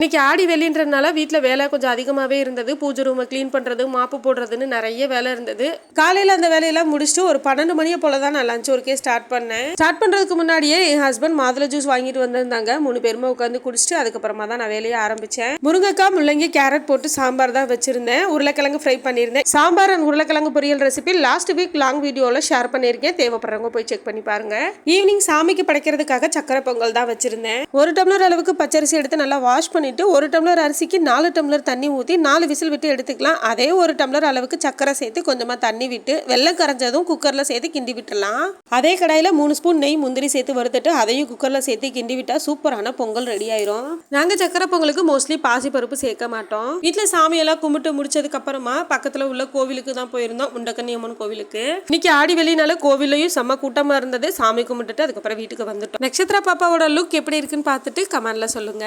இன்னைக்கு ஆடி வெள்ளின்றதுனால வீட்டில் வேலை கொஞ்சம் அதிகமாகவே இருந்தது. பூஜை ரூமை க்ளீன் பண்ணுறது, மாப்பு போடுறதுன்னு நிறைய வேலை இருந்தது. காலையில் அந்த வேலையெல்லாம் முடிச்சுட்டு ஒரு 12 மணியை போல தான் நான் லஞ்ச் ஒர்க்கே ஸ்டார்ட் பண்ணேன். ஸ்டார்ட் பண்ணுறதுக்கு முன்னாடியே என் ஹஸ்பண்ட் மாதுளை ஜூஸ் வாங்கிட்டு வந்திருந்தாங்க. 3 பேருமே உட்காந்து குடிச்சிட்டு அதுக்கப்புறமா தான் நான் வேலையை ஆரம்பித்தேன். முருங்கைக்காய், முள்ளங்கி, கேரட் போட்டு சாம்பார் தான் வச்சிருந்தேன். உருளைக்கிழங்கு ஃப்ரை பண்ணியிருந்தேன். சாம்பார் அண்ட் உருளைக்கிழங்கு பொரியல் ரெசிபி லாஸ்ட் வீக் லாங் வீடியோவில் ஷேர் பண்ணியிருக்கேன். தேவைப்படுறவங்க போய் செக் பண்ணி பாருங்க. ஈவினிங் சாமிக்கு படைக்கிறதுக்காக சக்கரை பொங்கல் தான் வச்சிருந்தேன். 1 டம்ளர் அளவுக்கு பச்சரிசி எடுத்து நல்லா வாஷ் பண்ணி 1 டம்ளர் அரிசிக்கு 4 டம்ளர் தண்ணி ஊற்றி 4 விசில் விட்டு எடுத்துக்கலாம். அதே 1 டம்ளர் அளவுக்கு சக்கரை சேர்த்து கொஞ்சமாக தண்ணி விட்டு வெள்ளம் கரைஞ்சதும் குக்கரில் சேர்த்து கிண்டி விட்டுலாம். அதே கடாயில் 3 ஸ்பூன் நெய் முந்திரி சேர்த்து வறுத்துட்டு அதையும் குக்கரில் சேர்த்து கிண்டி விட்டா சூப்பரான பொங்கல் ரெடி ஆயிரும். நாங்கள் சக்கரை பொங்கலுக்கு மோஸ்ட்லி பாசி பருப்பு சேர்க்க மாட்டோம். வீட்டில் சாமியெல்லாம் கும்பிட்டு முடிச்சதுக்கு அப்புறமா பக்கத்தில் உள்ள கோவிலுக்கு தான் போயிருந்தோம், முண்டக்கண்ணி அம்மன் கோவிலுக்கு. இன்னைக்கு ஆடி வெளினால கோவிலையும் செம்ம கூட்டமாக இருந்தது. சாமி கும்பிட்டுட்டு அதுக்கப்புறம் வீட்டுக்கு வந்துட்டோம். நட்சத்திர பாப்பாவோட லுக் எப்படி இருக்குன்னு பார்த்துட்டு கமெண்ட்ல சொல்லுங்க.